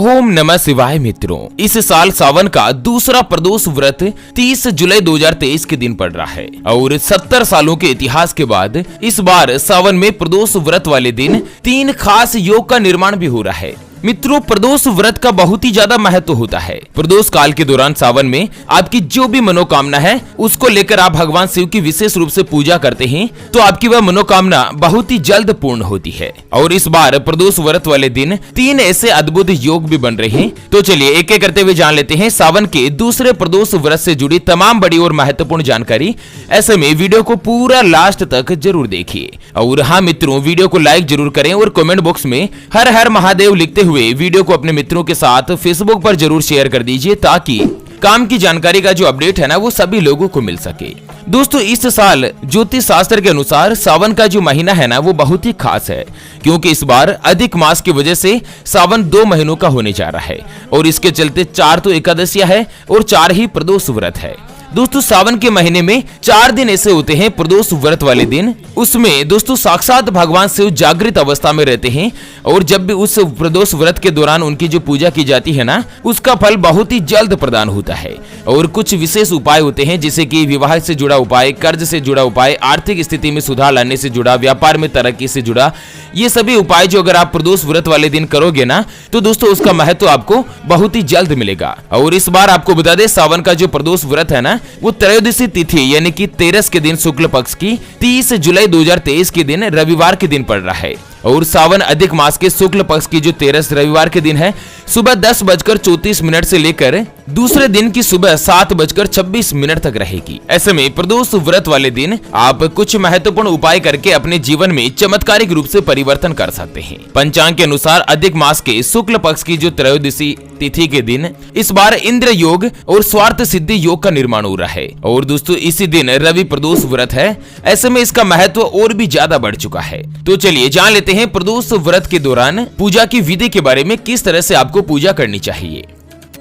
ओम नमः शिवाय। मित्रों, इस साल सावन का दूसरा प्रदोष व्रत 30 जुलाई 2023 के दिन पड़ रहा है और 70 सालों के इतिहास के बाद इस बार सावन में प्रदोष व्रत वाले दिन 3 खास योग का निर्माण भी हो रहा है। मित्रों, प्रदोष व्रत का बहुत ही ज्यादा महत्व होता है। प्रदोष काल के दौरान सावन में आपकी जो भी मनोकामना है उसको लेकर आप भगवान शिव की विशेष रूप से पूजा करते हैं तो आपकी वह मनोकामना बहुत ही जल्द पूर्ण होती है। और इस बार प्रदोष व्रत वाले दिन 3 ऐसे अद्भुत योग भी बन रहे हैं। तो चलिए एक एक करते हुए जान लेते हैं सावन के दूसरे प्रदोष व्रत से जुड़ी तमाम बड़ी और महत्वपूर्ण जानकारी। ऐसे में वीडियो को पूरा लास्ट तक जरूर देखिए। और हाँ मित्रों, वीडियो को लाइक जरूर करें और कमेंट बॉक्स में हर हर महादेव लिखते हुए वीडियो को अपने मित्रों के साथ फेसबुक पर जरूर शेयर कर दीजिए ताकि काम की जानकारी का जो अपडेट है ना वो सभी लोगों को मिल सके। दोस्तों, इस साल ज्योतिष शास्त्र के अनुसार सावन का जो महीना है ना वो बहुत ही खास है क्योंकि इस बार अधिक मास की वजह से सावन 2 महीनों का होने जा रहा है और इसके चलते 4 तो एकादशियां है और 4 ही प्रदोष व्रत है। दोस्तों, सावन के महीने में 4 दिन ऐसे होते हैं प्रदोष व्रत वाले दिन। उसमें दोस्तों साक्षात भगवान शिव जागृत अवस्था में रहते हैं और जब भी उस प्रदोष व्रत के दौरान उनकी जो पूजा की जाती है ना उसका फल बहुत ही जल्द प्रदान होता है। और कुछ विशेष उपाय होते हैं जैसे कि विवाह से जुड़ा उपाय, कर्ज से जुड़ा उपाय, आर्थिक स्थिति में सुधार लाने से जुड़ा, व्यापार में तरक्की से जुड़ा, ये सभी उपाय जो अगर आप प्रदोष व्रत वाले दिन करोगे ना तो दोस्तों उसका महत्व आपको बहुत ही जल्द मिलेगा। और इस बार आपको बता दें सावन का जो प्रदोष व्रत है ना वो त्रयोदशी तिथि यानी कि 13 के दिन शुक्ल पक्ष की 30 जुलाई 2023 के दिन रविवार के दिन पड़ रहा है। और सावन अधिक मास के शुक्ल पक्ष की जो 13 रविवार के दिन है सुबह 10:34 से लेकर दूसरे दिन की सुबह 7:26 तक रहेगी। ऐसे में प्रदोष व्रत वाले दिन आप कुछ महत्वपूर्ण उपाय करके अपने जीवन में चमत्कारिक रूप से परिवर्तन कर सकते हैं। पंचांग के अनुसार अधिक मास के शुक्ल पक्ष की जो त्रयोदशी तिथि के दिन इस बार इंद्र योग और स्वार्थ सिद्धि योग का निर्माण हो रहा है। और दोस्तों इसी दिन रवि प्रदोष व्रत है। ऐसे में इसका महत्व और भी ज्यादा बढ़ चुका है। तो चलिए जान लेते हैं प्रदोष व्रत के दौरान पूजा की विधि के बारे में, किस तरह से आपको पूजा करनी चाहिए।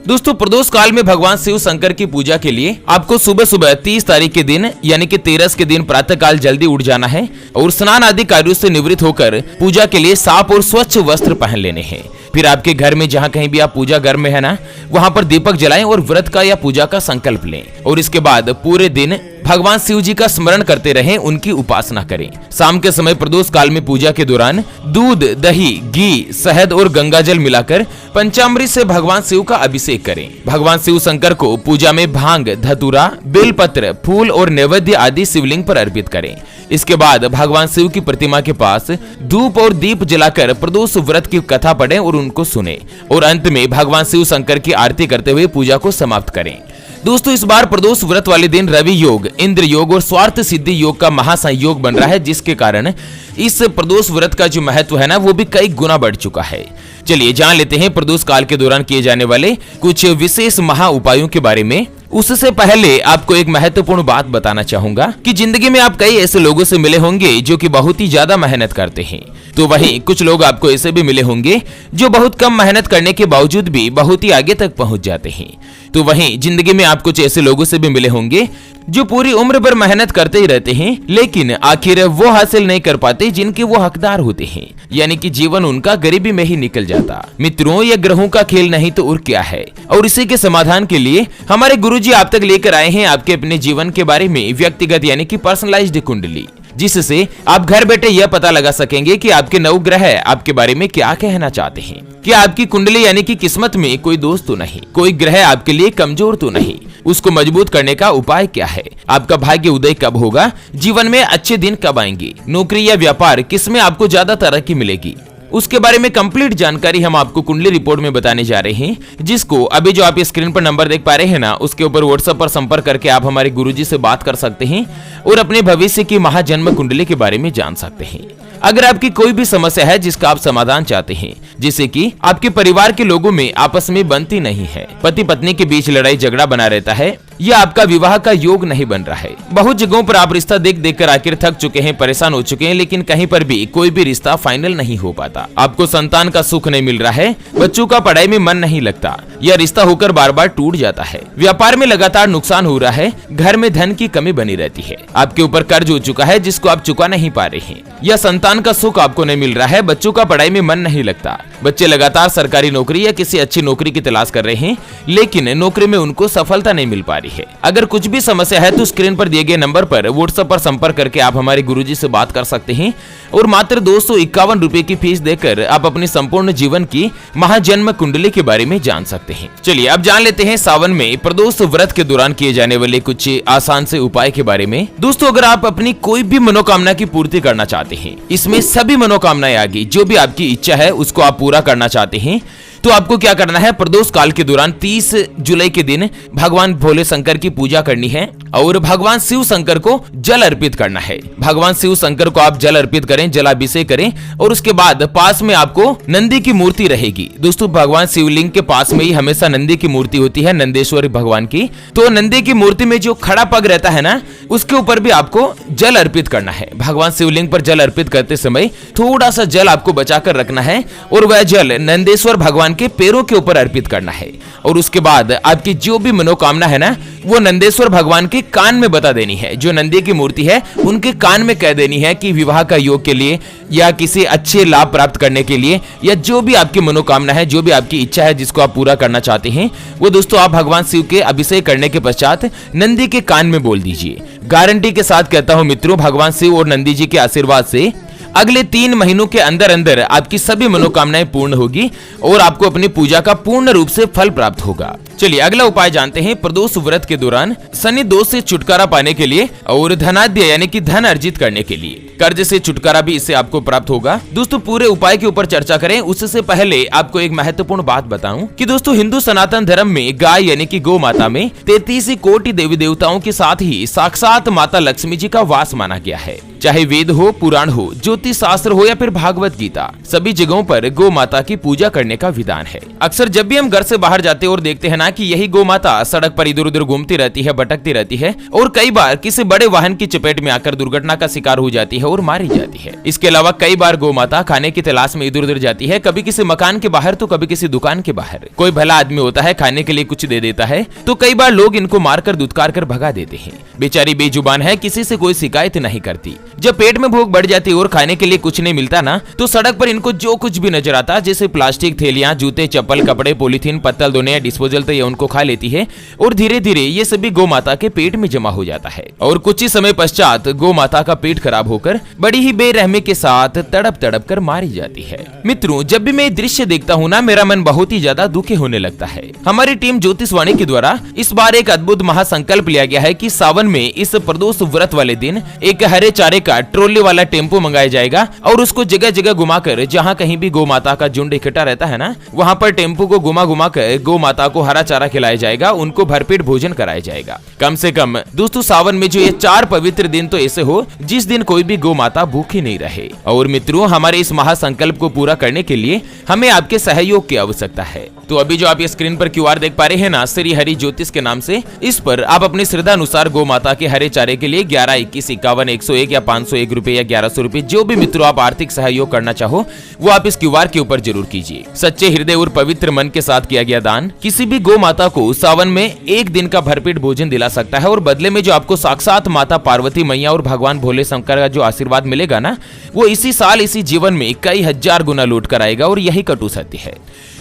दोस्तों, प्रदोष काल में भगवान शिव शंकर की पूजा के लिए आपको सुबह सुबह 30 तारीख के दिन यानी कि 13 के दिन प्रातः काल जल्दी उठ जाना है और स्नान आदि कार्यों से निवृत्त होकर पूजा के लिए साफ और स्वच्छ वस्त्र पहन लेने हैं। फिर आपके घर में जहाँ कहीं भी आप पूजा घर में है ना वहाँ पर दीपक जलाएं और व्रत का या पूजा का संकल्प लें। और इसके बाद पूरे दिन भगवान शिव जी का स्मरण करते रहें, उनकी उपासना करें। शाम के समय प्रदोष काल में पूजा के दौरान दूध, दही, घी, शहद और गंगाजल मिलाकर पंचामृत से भगवान शिव का अभिषेक करें। भगवान शिव शंकर को पूजा में भांग, धतूरा, बेलपत्र, फूल और नैवेद्य आदि शिवलिंग पर अर्पित करें। इसके बाद भगवान शिव की प्रतिमा के पास धूप और दीप जलाकर प्रदोष व्रत की कथा पढ़ें और उनको सुने और अंत में भगवान शिव शंकर की आरती करते हुए पूजा को समाप्त करें। दोस्तों, इस बार प्रदोष व्रत वाले दिन रवि योग, इंद्र योग और स्वार्थ सिद्धि योग का महासंयोग बन रहा है जिसके कारण इस प्रदोष व्रत का जो महत्व है ना वो भी कई गुना बढ़ चुका है। चलिए जान लेते हैं प्रदोष काल के दौरान किए जाने वाले कुछ विशेष महा उपायों के बारे में। उससे पहले आपको एक महत्वपूर्ण बात बताना चाहूंगा कि जिंदगी में आप कई ऐसे लोगों से मिले होंगे जो कि बहुत ही ज्यादा मेहनत करते हैं, तो वहीं कुछ लोग आपको ऐसे भी मिले होंगे जो बहुत कम मेहनत करने के बावजूद भी बहुत ही आगे तक पहुंच जाते हैं। तो वहीं जिंदगी में आप कुछ ऐसे लोगों से भी मिले होंगे जो पूरी उम्र भर मेहनत करते ही रहते हैं लेकिन आखिर वो हासिल नहीं कर पाते जिनके वो हकदार होते हैं, यानी कि जीवन उनका गरीबी में ही निकल जाता। मित्रों, ये ग्रहों का खेल नहीं तो और क्या है। और इसी के समाधान के लिए हमारे गुरुजी आप तक लेकर आए हैं आपके अपने जीवन के बारे में व्यक्तिगत यानी कि पर्सनलाइज्ड कुंडली, जिससे आप घर बैठे यह पता लगा सकेंगे कि आपके नवग्रह आपके बारे में क्या कहना चाहते हैं। क्या आपकी कुंडली यानी कि किस्मत में कोई दोष तो नहीं, कोई ग्रह आपके लिए कमजोर तो नहीं, उसको मजबूत करने का उपाय क्या है, आपका भाग्य उदय कब होगा, जीवन में अच्छे दिन कब आएंगे, नौकरी या व्यापार किसमें आपको ज्यादा तरक्की मिलेगी, उसके बारे में कंप्लीट जानकारी हम आपको कुंडली रिपोर्ट में बताने जा रहे हैं, जिसको अभी जो आप स्क्रीन पर नंबर देख पा रहे हैं ना उसके ऊपर व्हाट्सएप पर संपर्क करके आप हमारे गुरुजी से बात कर सकते हैं और अपने भविष्य की महाजन्म कुंडली के बारे में जान सकते हैं। अगर आपकी कोई भी समस्या है जिसका आप समाधान चाहते हैं, जैसे कि आपके परिवार के लोगों में आपस में बनती नहीं है, पति पत्नी के बीच लड़ाई झगड़ा बना रहता है या आपका विवाह का योग नहीं बन रहा है, बहुत जगहों पर आप रिश्ता देख देख कर आखिर थक चुके हैं, परेशान हो चुके हैं लेकिन कहीं पर भी कोई भी रिश्ता फाइनल नहीं हो पाता, आपको संतान का सुख नहीं मिल रहा है, बच्चों का पढ़ाई में मन नहीं लगता या रिश्ता होकर बार बार टूट जाता है, व्यापार में लगातार नुकसान हो रहा है, घर में धन की कमी बनी रहती है, आपके ऊपर कर्ज हो चुका है जिसको आप चुका नहीं पा रहे हैं, या संतान का सुख आपको नहीं मिल रहा है, बच्चों का पढ़ाई में मन नहीं लगता, बच्चे लगातार सरकारी नौकरी या किसी अच्छी नौकरी की तलाश कर रहे हैं, लेकिन नौकरी में उनको सफलता नहीं मिल पा रही है। अगर कुछ भी समस्या है तो स्क्रीन पर दिए गए नंबर पर व्हाट्सएप पर संपर्क करके आप हमारे गुरुजी से बात कर सकते हैं और मात्र 251 रुपए की फीस देकर आप अपनी संपूर्ण जीवन की महाजन्म कुंडली के बारे में जान सकते हैं। चलिए अब जान लेते हैं सावन में प्रदोष व्रत के दौरान किए जाने वाले कुछ आसान से उपाय के बारे में। दोस्तों, अगर आप अपनी कोई भी मनोकामना की पूर्ति करना चाहते हैं, इसमें सभी मनोकामनाएं आ गई, जो भी आपकी इच्छा है उसको आप पूरा करना चाहते हैं, तो आपको क्या करना है, प्रदोष काल के दौरान 30 जुलाई के दिन भगवान भोले शंकर की पूजा करनी है और भगवान शिव शंकर को जल अर्पित करना है। भगवान शिव शंकर को आप जल अर्पित करें, जलाभिषेक करें और उसके बाद पास में आपको नंदी की मूर्ति रहेगी। दोस्तों, भगवान शिवलिंग के पास में ही हमेशा नंदी की मूर्ति होती है, नंदेश्वर भगवान की। तो नंदी की मूर्ति में जो खड़ा पग रहता है ना, उसके ऊपर भी आपको जल अर्पित करना है। भगवान शिवलिंग पर जल अर्पित करते समय थोड़ा सा जल आपको बचाकर रखना है और वह जल नंदेश्वर भगवान के पैरों के ऊपर अर्पित करना है और उसके बाद आपकी जो भी मनोकामना है ना, वो नंदेश्वर भगवान के कान में बता देनी है। जो नंदी की मूर्ति है उनके कान में कह देनी है कि विवाह का योग के लिए या किसी अच्छे लाभ प्राप्त करने के लिए या जो भी आपकी मनोकामना है, जो भी आपकी इच्छा है जिसको आप पूरा करना चाहते हैं, वो दोस्तों आप भगवान शिव के अभिषेक करने के पश्चात नंदी के कान में बोल दीजिए। गारंटी के साथ कहता हूं मित्रों, भगवान शिव और नंदी जी के आशीर्वाद से अगले 3 महीनों के अंदर अंदर आपकी सभी मनोकामनाएं पूर्ण होगी और आपको अपनी पूजा का पूर्ण रूप से फल प्राप्त होगा। चलिए अगला उपाय जानते हैं प्रदोष व्रत के दौरान शनि दोष से छुटकारा पाने के लिए और धनाद्य यानी कि धन अर्जित करने के लिए। कर्ज से छुटकारा भी इससे आपको प्राप्त होगा। दोस्तों, पूरे उपाय के ऊपर चर्चा करें उससे पहले आपको एक महत्वपूर्ण बात बताऊं कि दोस्तों, हिंदू सनातन धर्म में गाय यानी कि गौ माता में 33 कोटि देवी देवताओं के साथ ही साक्षात माता लक्ष्मी जी का वास माना गया है। चाहे वेद हो, पुराण हो, ज्योतिष शास्त्र हो या फिर भागवत गीता, सभी जगहों पर गौ माता की पूजा करने का विधान है। अक्सर जब भी हम घर से बाहर जाते और देखते हैं ना कि यही गौ माता सड़क पर इधर उधर घूमती रहती है, भटकती रहती है और कई बार किसी बड़े वाहन की चपेट में आकर दुर्घटना का शिकार हो जाती है और मारी जाती है। इसके अलावा कई बार गौ माता खाने की तलाश में इधर उधर जाती है, कभी किसी मकान के बाहर तो कभी किसी दुकान के बाहर। कोई भला आदमी होता है, खाने के लिए कुछ दे देता है तो कई बार लोग इनको मारकर दुत्कार कर भगा देते हैं। बेचारी बेजुबान है, किसी से कोई शिकायत नहीं करती। जब पेट में भूख बढ़ जाती और खाने के लिए कुछ नहीं मिलता ना, तो सड़क पर इनको जो कुछ भी नजर आता, जैसे प्लास्टिक थैलियां, जूते, चप्पल, कपड़े, पॉलीथीन, पत्तल धोने या डिस्पोजल, तो ये उनको खा लेती है और धीरे धीरे ये सभी गौ माता के पेट में जमा हो जाता है और कुछ ही समय पश्चात गौ माता का पेट खराब होकर बड़ी ही बेरहमी के साथ तड़प तड़प कर मारी जाती है। मित्रों, जब भी मैं ये दृश्य देखता हूँ ना, मेरा मन बहुत ही ज्यादा दुखी होने लगता है। हमारी टीम ज्योतिषवाणी के द्वारा इस बार एक अद्भुत महासंकल्प लिया गया है कि सावन में इस प्रदोष व्रत वाले दिन एक हरे चारे का ट्रॉली वाला टेम्पो मंगाया जाएगा और उसको जगह जगह घुमाकर, जहाँ कहीं भी गौ माता का झुंड इकट्ठा रहता है ना, वहाँ पर टेम्पो को घुमा घुमा कर गौ माता को हरा चारा खिलाया जाएगा, उनको भरपेट भोजन कराया जाएगा। कम से कम दोस्तों, सावन में जो ये 4 पवित्र दिन तो ऐसे हो जिस दिन कोई भी गौ माता भूखी नहीं रहे। और मित्रों, हमारे इस महासंकल्प को पूरा करने के लिए हमें आपके सहयोग की आवश्यकता है। तो अभी जो आप ये स्क्रीन पर QR देख पा रहे हैं ना, श्री हरि ज्योतिष के नाम से, इस पर आप अपनी श्रद्धा अनुसार गौ माता के हरे चारे के लिए 11, 21, 51, 101 या 501 रुपए या 1100 रुपए, जो भी मित्रों आप आर्थिक सहयोग करना चाहो वो आप इस QR के ऊपर जरूर कीजिए। सच्चे हृदय और पवित्र मन के साथ किया गया दान किसी भी गौ माता को सावन में एक दिन का भरपेट भोजन दिला सकता है और बदले में जो आपको साक्षात माता पार्वती मैया और भगवान भोले शंकर का जो आशीर्वाद मिलेगा ना, वो इसी साल इसी जीवन में कई हजार गुना लौट कर आएगा और यही कटु सत्य है।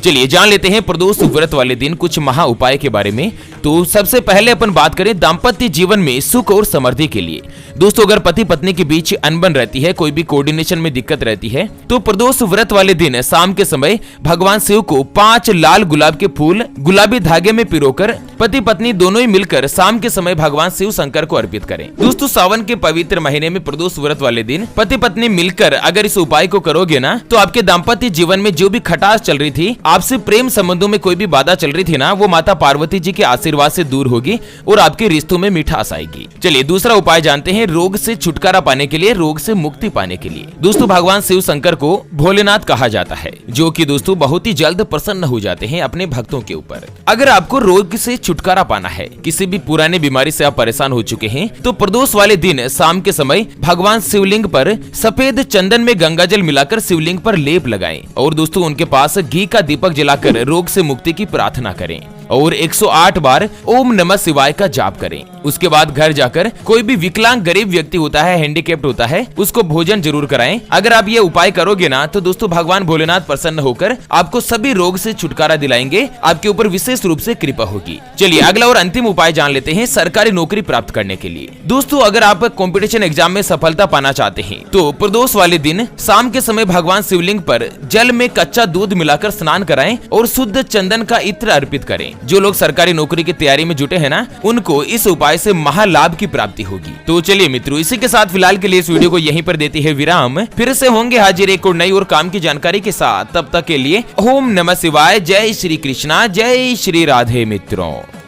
चलिए जान लेते हैं प्रदोष व्रत वाले दिन कुछ महा उपाय के बारे में। तो सबसे पहले अपन बात करें दाम्पत्य जीवन में सुख और समृद्धि के लिए। दोस्तों, अगर पति पत्नी के बीच अनबन रहती है, कोई भी कोऑर्डिनेशन में दिक्कत रहती है, तो प्रदोष व्रत वाले दिन शाम के समय भगवान शिव को 5 लाल गुलाब के फूल गुलाबी धागे में पिरोकर पति पत्नी दोनों ही मिलकर शाम के समय भगवान शिव शंकर को अर्पित करें। दोस्तों, सावन के पवित्र महीने में प्रदोष व्रत वाले दिन पति पत्नी मिलकर अगर इस उपाय को करोगे ना, तो आपके दाम्पत्य जीवन में जो भी खटास चल रही थी, आपसे प्रेम संबंधों में कोई भी बाधा चल रही थी ना, वो माता पार्वती जी के आशीर्वाद से दूर होगी और आपके रिश्तों में मिठास आएगी। चलिए दूसरा उपाय जानते हैं रोग से छुटकारा पाने के लिए, रोग से मुक्ति पाने के लिए। दोस्तों, भगवान शिव शंकर को भोलेनाथ कहा जाता है, जो कि दोस्तों बहुत ही जल्द प्रसन्न हो जाते हैं अपने भक्तों के ऊपर। अगर आपको रोग से छुटकारा पाना है, किसी भी पुराने बीमारी से आप परेशान हो चुके हैं, तो प्रदोष वाले दिन शाम के समय भगवान शिवलिंग पर सफेद चंदन में गंगाजल मिलाकर शिवलिंग पर लेप लगाएं और दोस्तों उनके पास घी का दीपक जलाकर रोग से मुक्ति की प्रार्थना करें। और 108 बार ओम नमः शिवाय का जाप करें। उसके बाद घर जाकर कोई भी विकलांग गरीब व्यक्ति होता है, हैंडीकैप्ड होता है, उसको भोजन जरूर कराएं। अगर आप ये उपाय करोगे ना तो दोस्तों भगवान भोलेनाथ प्रसन्न होकर आपको सभी रोग से छुटकारा दिलाएंगे, आपके ऊपर विशेष रूप से कृपा होगी। चलिए अगला और अंतिम उपाय जान लेते हैं सरकारी नौकरी प्राप्त करने के लिए। दोस्तों अगर आप कंपटीशन एग्जाम में सफलता पाना चाहते हैं तो प्रदोष वाले दिन शाम के समय भगवान शिवलिंग पर जल में कच्चा दूध मिलाकर स्नान कराएं और शुद्ध चंदन का इत्र अर्पित करें। जो लोग सरकारी नौकरी की तैयारी में जुटे हैं ना, उनको इस उपाय से महालाभ की प्राप्ति होगी। तो चलिए मित्रों, इसी के साथ फिलहाल के लिए इस वीडियो को यहीं पर देती है विराम। फिर से होंगे हाजिर एक और नई और काम की जानकारी के साथ। तब तक के लिए ओम नमः शिवाय, जय श्री कृष्णा, जय श्री राधे मित्रों।